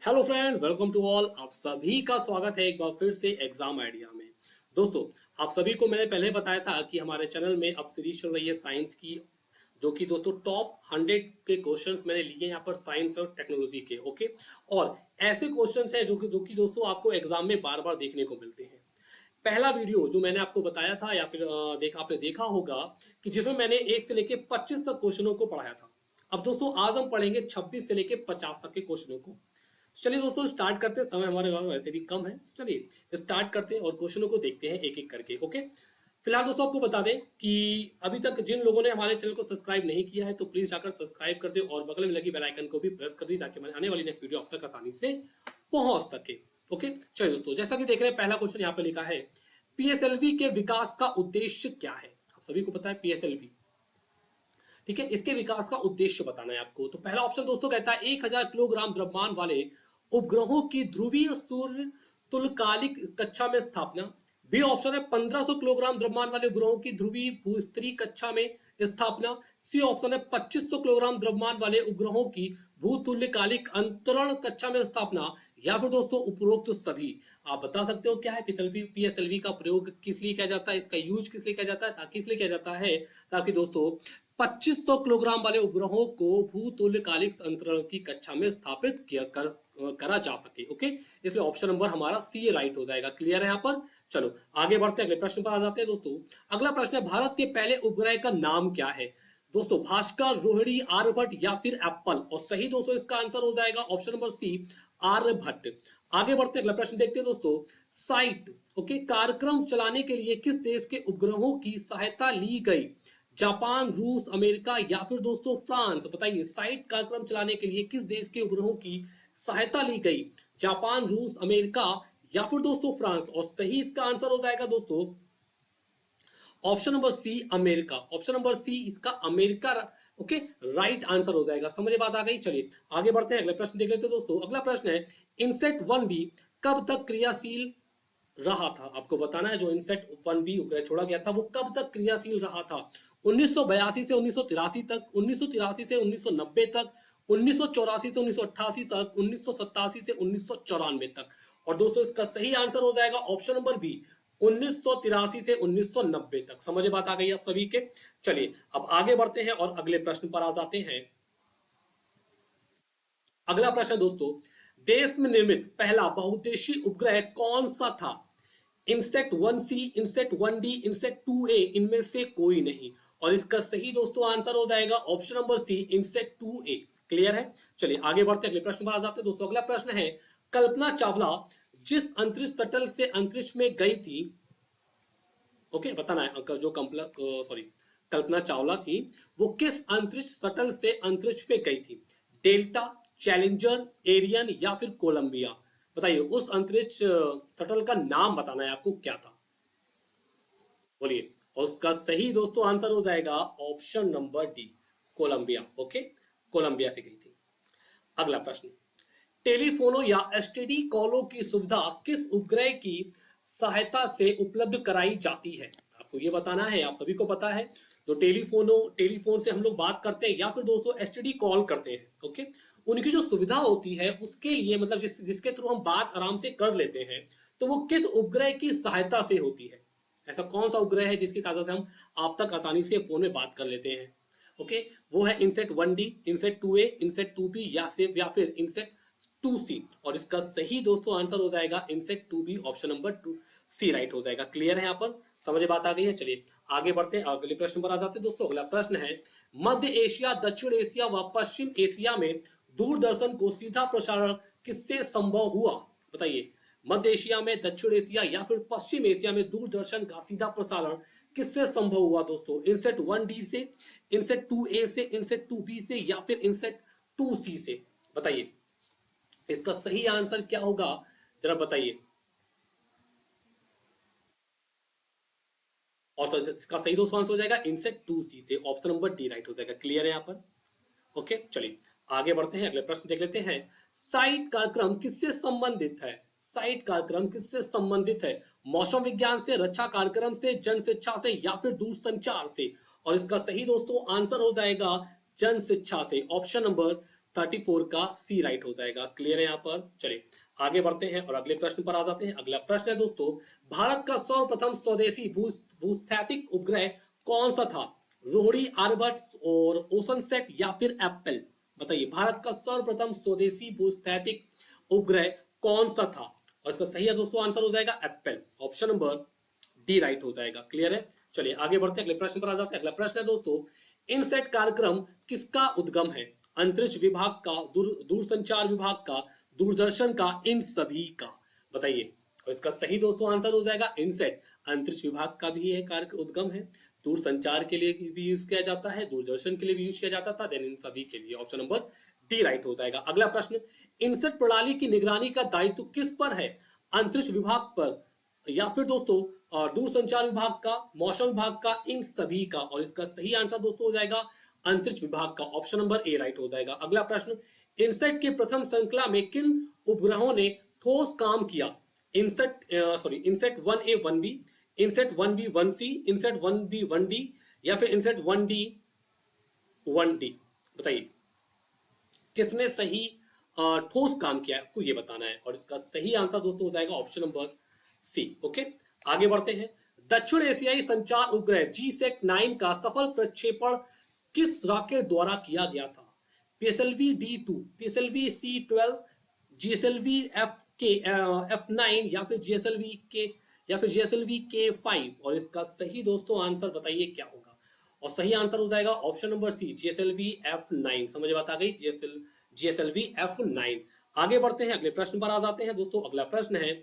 Hello friends, welcome to all. आप सभी का स्वागत है एक बार फिर से एग्जाम आइडिया में। दोस्तों, आप सभी को मैंने पहले बताया था कि हमारे चैनल में अब सीरीज चल रही है साइंस की, जो कि दोस्तों टॉप 100 के क्वेश्चंस मैंने लिए यहाँ पर साइंस और टेक्नोलॉजी के। ओके, और ऐसे क्वेश्चंस हैं जो कि दोस्तों आपको एग्जाम में बार बार देखने को मिलते हैं। पहला वीडियो जो मैंने आपको बताया था या फिर आपने देखा होगा कि जिसमें मैंने 1 से लेके 25 तक क्वेश्चनों को पढ़ाया था। अब दोस्तों आज हम पढ़ेंगे 26 से लेके 50 तक के क्वेश्चनों को। चलिए दोस्तों स्टार्ट करते हैं, समय हमारे पास वैसे भी कम है। चलिए स्टार्ट करते हैं और क्वेश्चनों को देखते हैं एक एक करके। ओके, फिलहाल दोस्तों आपको बता दें कि अभी तक जिन लोगों ने हमारे चैनल को सब्सक्राइब नहीं किया है तो प्लीज जाकर सब्सक्राइब कर दे और बगल में लगी बेल आइकन को भी प्रेस कर दी ताकि हमारी आने वाली नेक्स्ट वीडियो आप तक आसानी से पहुंच सके। ओके, चलिए दोस्तों जैसा कि देख रहे हैं पहला क्वेश्चन यहाँ पे लिखा है, पीएसएलवी के विकास का उद्देश्य क्या है। आप सभी को पता है पीएसएलवी, ठीक है, इसके विकास का उद्देश्य बताना है आपको। तो पहला ऑप्शन दोस्तों कहता है 1000 किलोग्राम द्रव्यमान वाले उपग्रहों की ध्रुवीय सूर्य तुल्यकालिक कक्षा में स्थापना। बी ऑप्शन है 1500 किलोग्राम द्रव्यमान वाले उपग्रहों की ध्रुवीय भूस्तरीय कक्षा में स्थापना। सी ऑप्शन है 2500 किलोग्राम द्रव्यमान वाले उपग्रहों की भूतुल्यकालिक अंतरण कक्षा में स्थापना, या फिर दोस्तों उपरोक्त तो सभी। आप बता सकते हो क्या है पीएसएलवी का प्रयोग किस लिए किया जाता है, इसका यूज किस लिए किया जाता है, ताकि इसलिए किया जाता है ताकि दोस्तों 2500 किलोग्राम वाले उपग्रहों को भूतुल्यकालिक अंतरण की कक्षा में स्थापित करा जा सके। ओके, इसलिए ऑप्शन नंबर हमारा सी राइट हो जाएगा। क्लियर है यहाँ पर। चलो आगे बढ़ते हैं, अगले प्रश्न पर आ जाते हैं दोस्तों। अगला प्रश्न है, भारत के पहले उपग्रह का नाम क्या है। दोस्तों भास्कर, रोहिणी, आर्यभट्ट या फिर एप्पल, और सही दोस्तों इसका आंसर हो जाएगा ऑप्शन नंबर सी आर्यभट्ट। आगे बढ़ते हैं, अगला प्रश्न देखते हैं दोस्तों। साइट ओके कार्यक्रम चलाने के लिए किस देश के उपग्रहों की सहायता ली गई। जापान, रूस, अमेरिका या फिर दोस्तों फ्रांस। बताइए साइट कार्यक्रम चलाने के लिए किस देश के उपग्रहों की सहायता ली गई। जापान, रूस, अमेरिका या फिर दोस्तों फ्रांस, और सही इसका आंसर हो जाएगा दोस्तों option number C America. Option number C इसका अमेरिका ओके राइट आंसर हो जाएगा। समझ बात आ गई। चलिए आगे बढ़ते हैं, अगले प्रश्न देख लेते हैं दोस्तों। अगला प्रश्न है, इनसेट 1B कब तक क्रियाशील रहा था। आपको बताना है जो इनसेट 1B उपग्रह छोड़ा गया था वो कब तक क्रियाशील रहा था। 1982 से 1983 तक, 1983 से 1990 तक, 1984 से 1988 तक, 1987 से 1994 तक, और दोस्तों इसका सही आंसर हो जाएगा ऑप्शन नंबर बी 1983 से 1990 तक। समझ बात आ गई आप सभी के। चलिए अब आगे बढ़ते हैं और अगले प्रश्न पर आ जाते हैं। अगला प्रश्न दोस्तों, देश में निर्मित पहला बहुउद्देशीय उपग्रह कौन सा था। INSAT 1C, INSAT 1D, INSAT 2A, इनमें से कोई नहीं, और इसका सही दोस्तों आंसर हो जाएगा option number C INSAT 2A। Clear है। चलिए आगे बढ़ते अगले प्रश्न पर आ जाते हैं दोस्तों। अगला प्रश्न है, कल्पना चावला जिस अंतरिक्ष शटल से अंतरिक्ष में गई थी, ओके बताना है जो कल्पना चावला थी वो किस अंतरिक्ष शटल से अंतरिक्ष में गई थी। डेल्टा, चैलेंजर, एरियन या फिर कोलंबिया। बताइए उस अंतरिक्ष शटल का नाम बताना है आपको, क्या था, बोलिए। और उसका सही दोस्तों आंसर हो जाएगा option number D Columbia. Okay, Columbia से गई थी। अगला प्रश्न, टेलीफोनो या एसटीडी कॉलों की सुविधा किस उपग्रह की सहायता से उपलब्ध कराई जाती है। आपको ये बताना है। आप सभी को पता है जो टेलीफोन से हम लोग बात करते हैं या फिर दोस्तों एसटीडी कॉल करते हैं, ओके, उनकी जो सुविधा होती है उसके लिए मतलब जिसके थ्रू हम बात आराम से कर लेते हैं, तो वो किस उपग्रह की सहायता से होती है। ऐसा कौन सा उपग्रह है जिसकी सहायता से हम आप तक आसानी से फोन में बात कर लेते हैं। ओके, वो है INSAT 1D, INSAT 2A, INSAT 2B या फिर इनसेट 2C, और इसका सही दोस्तों आंसर हो जाएगा INSAT 2B, option number 2C right हो जाएगा। क्लियर है यहाँ पर। समझ बात आ गई है। चलिए आगे बढ़ते हैं, अगले प्रश्न पर आ जाते हैं दोस्तों। अगला प्रश्न है, मध्य एशिया, दक्षिण एशिया व पश्चिम एशिया में दूरदर्शन को सीधा प्रसारण किससे संभव हुआ। बताइए मध्य एशिया में, दक्षिण एशिया या फिर पश्चिम एशिया में दूरदर्शन का सीधा प्रसारण किससे संभव हुआ दोस्तों। इनसेट 1D से, इनसेट 2A से, इनसेट 2B से या फिर इनसेट 2C से। बताइए इसका सही आंसर क्या होगा, जरा बताइए। और इसका सही दोस्तों आंसर हो जाएगा इनसेट 2C से, ऑप्शन नंबर डी राइट हो जाएगा। क्लियर है यहाँ पर। ओके, चलिए आगे बढ़ते हैं, अगले प्रश्न देख लेते हैं। साइट कार्यक्रम किससे संबंधित है। साइट कार्यक्रम किससे संबंधित है। मौसम विज्ञान से, रक्षा कार्यक्रम से, जन शिक्षा से या फिर दूरसंचार से, और इसका सही दोस्तों आंसर हो जाएगा जन शिक्षा से, ऑप्शन नंबर 34 का सी राइट हो जाएगा। क्लियर है यहाँ पर? चलिए आगे बढ़ते हैं और अगले प्रश्न पर आ जाते हैं। अगला प्रश्न है दोस्तों, भारत का सर्वप्रथम स्वदेशी भूस्थैतिक उपग्रह कौन सा था? रोहिणी, आर्यभट्ट और ओशनसेट या फिर एप्पल? बताइए, भारत का सर्वप्रथम स्वदेशी भूस्थैतिक उपग्रह कौन सा था? और इसका सही है दोस्तों आंसर हो जाएगा Apple. Option number D right हो जाएगा। क्लियर है? चलिए आगे बढ़ते हैं, अगले प्रश्न पर आ जाते हैं। अगला प्रश्न है दोस्तों, इनसेट कार्यक्रम किसका उद्गम है? अंतरिक्ष विभाग का, दूरसंचार विभाग का, दूरदर्शन का, इन सभी का? बताइए। और इसका सही दोस्तों आंसर हो जाएगा इनसेट। अंतरिक्ष विभाग का भी यह कार्य उद्गम है, दूरसंचार के लिए भी यूज किया जाता है, दूरदर्शन के लिए भी यूज किया जाता था, देन इन सभी के लिए। ऑप्शन नंबर डी राइट हो जाएगा। अगला प्रश्न, इनसेट प्रणाली की निगरानी का दायित्व किस पर है? अंतरिक्ष विभाग पर या फिर दोस्तों दूरसंचार विभाग का, मौसम विभाग का, इन सभी का? और इसका सही आंसर दोस्तों हो जाएगा अंतरिक्ष विभाग का। ऑप्शन नंबर ए राइट हो जाएगा। अगला प्रश्न, इनसेट के प्रथम श्रृंखला में किन उपग्रहों ने ठोस काम किया? INSAT 1A 1B, INSAT 1B 1C, INSAT 1B 1D या फिर इनसेट 1D 1D? बताइए किसने सही ठोस काम किया है, आपको ये बताना है। और इसका सही आंसर दोस्तों हो जाएगा ऑप्शन नंबर सी। ओके, आगे बढ़ते हैं। दक्षिण एशियाई संचार उपग्रह GSAT-9 का सफल प्रक्षेपण किस रॉकेट द्वारा किया गया था? PSLV D2, PSLV C12, GSLV F9 या फिर GSLV K5? और इसका सही दोस्तों आंसर बताइए क्या होगा? और सही आंसर हो जाएगा ऑप्शन नंबर सी, GSLV F9। समझ बात आ गई? GSLV F9। आगे बढ़ते हैं, अगले प्रश्न पर आ जाते हैं दोस्तों। अगला प्रश्न है,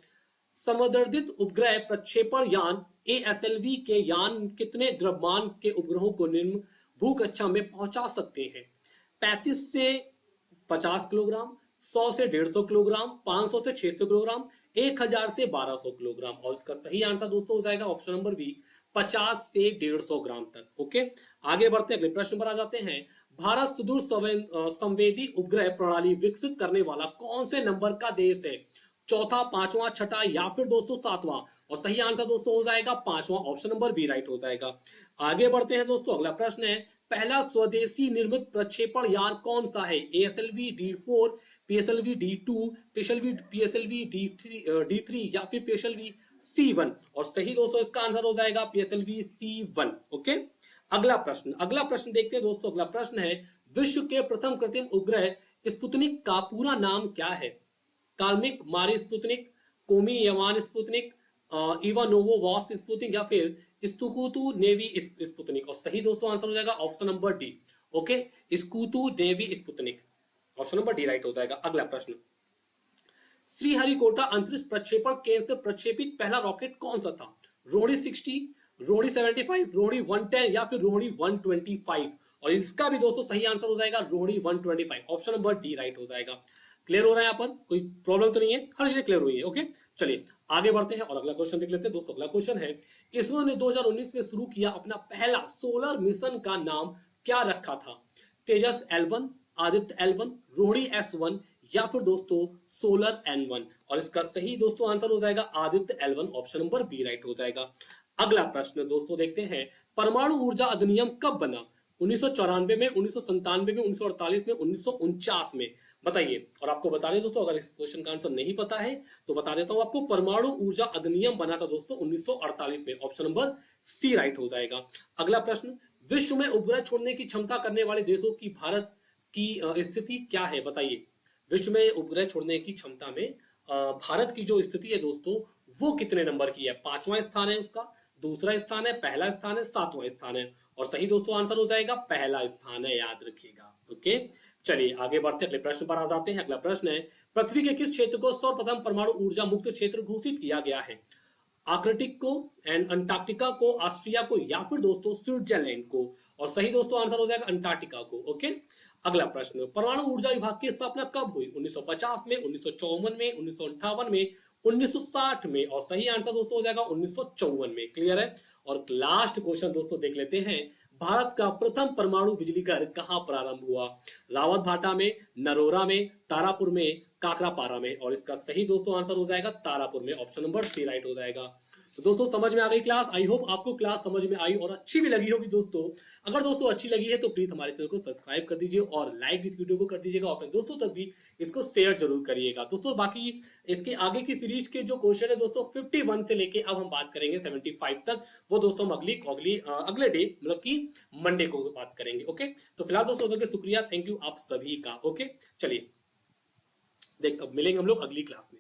समवर्धित उपग्रह प्रक्षेपण यान ASLV के यान कितने द्रव्यमान के उपग्रहों को निम्न भूकक्षा में पहुंचा सकते हैं? 35 से 50 किलोग्राम, 100 से 150 किलोग्राम, 500 से 600 किलोग्राम, 1000 से 1200 किलोग्राम? और इसका सही आंसर दोस्तों हो जाएगा ऑप्शन नंबर बी, 50 से 150 ग्राम तक। ओके, आगे बढ़ते हैं, अगले प्रश्न पर आ जाते हैं। भारत सुदूर संवेदी उपग्रह प्रणाली विकसित करने वाला कौन से नंबर का देश है? चौथा, पांचवा, छठा या फिर दोस्तों सातवां? और सही आंसर दोस्तों हो जाएगा पांचवा। ऑप्शन नंबर बी राइट हो जाएगा। आगे बढ़ते हैं दोस्तों, अगला प्रश्न है, पहला स्वदेशी निर्मित प्रक्षेपण यान कौन सा है? ASLV D4, PSLV D2, PSLV D3 या फिर PSLV C1? और सही दोस्तों इसका आंसर हो जाएगा PSLV C1। ओके, अगला प्रश्न देखते हैं दोस्तों। अगला प्रश्न है, विश्व के प्रथम कृत्रिम उपग्रह स्पुतनिक का पूरा नाम क्या है? काल्मिक मारी स्पुतनिक, कोमी यवान स्पुतनिक, इवानोवो वॉस स्पुतनिक या फिर स्कुतु नेवी स्पुतनिक? और सही दोस्तों आंसर हो जाएगा ऑप्शन नंबर डी। ओके, स्कुतु नेवी Sputnik. Option number D right हो जाएगा। अगला प्रश्न, श्रीहरिकोटा अंतरिक्ष प्रक्षेपण केंद्र से प्रक्षेपित पहला रॉकेट कौन सा था? रोहिणी 60, रोहिणी 75, रोहिणी 110 या फिर रोहिणी 125? और इसका भी दोस्तों सही आंसर हो जाएगा Rohini 125। Option number D right हो जाएगा। क्लियर हो रहा है? यहाँ पर कोई प्रॉब्लम तो नहीं है, हर चीज क्लियर हुई है। ओके, चलिए आगे बढ़ते हैं और अगला क्वेश्चन देख लेते हैं दोस्तों। अगला क्वेश्चन है, इसरो ने 2019 में शुरू किया अपना पहला सोलर मिशन का नाम क्या रखा था? तेजस L1, Aditya L1, Rohini S1 या फिर दोस्तों सोलर N1? और इसका सही दोस्तों आंसर हो जाएगा Aditya L1। Option number B right हो जाएगा। अगला प्रश्न दोस्तों देखते हैं, परमाणु ऊर्जा अधिनियम कब बना? 1994 में, 1997 में, 1948 में, 1949 में? बताइए। और आपको बता दें दोस्तों, अगर इस क्वेश्चन का आंसर नहीं पता है तो बता देता हूं आपको, परमाणु ऊर्जा अधिनियम बना था दोस्तों 1948 में। ऑप्शन नंबर सी राइट हो जाएगा। अगला प्रश्न, विश्व में उपग्रह छोड़ने की क्षमता करने वाले देशों की भारत की स्थिति क्या है? बताइए, विश्व में उपग्रह छोड़ने की क्षमता में भारत की जो स्थिति है दोस्तों वो कितने नंबर की है? 5वां स्थान है उसका, दूसरा स्थान है, पहला स्थान है, 7वां स्थान है? और सही दोस्तों आंसर हो जाएगा पहला स्थान है, याद रखिएगा। ओके, चलिए आगे बढ़ते अगले प्रश्न पर आ जाते हैं। अगला प्रश्न है, पृथ्वी के किस क्षेत्र को सर्वप्रथम परमाणु ऊर्जा मुक्त क्षेत्र घोषित किया गया है? आर्कटिक को, एंड अंटार्कटिका को, ऑस्ट्रिया को या फिर दोस्तों स्विट्जरलैंड को? और सही दोस्तों आंसर हो जाएगा अंटार्कटिका को। ओके, अगला प्रश्न, परमाणु ऊर्जा विभाग की स्थापना कब हुई? 1950 में, 1954 में, 1958 में, 1960 में? और सही आंसर दोस्तों हो जाएगा 1954 में। क्लियर है? और लास्ट क्वेश्चन दोस्तों देख लेते हैं, भारत का प्रथम परमाणु बिजली घर कहां प्रारंभ हुआ? रावत भाटा में, नरोरा में, तारापुर में, काकरापारा में? और इसका सही दोस्तों आंसर हो जाएगा तारापुर में। ऑप्शन नंबर सी राइट हो जाएगा। तो दोस्तों समझ में आ गई क्लास। आई होप आपको क्लास समझ में आई और अच्छी भी लगी होगी दोस्तों। अगर दोस्तों अच्छी लगी है तो प्लीज हमारे चैनल को सब्सक्राइब कर दीजिए और लाइक इस वीडियो को कर दीजिएगा और अपने दोस्तों तक भी इसको शेयर जरूर करिएगा दोस्तों। बाकी इसके आगे की सीरीज के जो क्वेश्चन है दोस्तों 51 से लेके अब हम बात करेंगे 75 तक, वो दोस्तों हम अगले डे मतलब कि मंडे को बात करेंगे। ओके, तो फिलहाल दोस्तों शुक्रिया, थैंक यू आप सभी का। ओके चलिए, देख अब मिलेंगे हम लोग अगली क्लास में।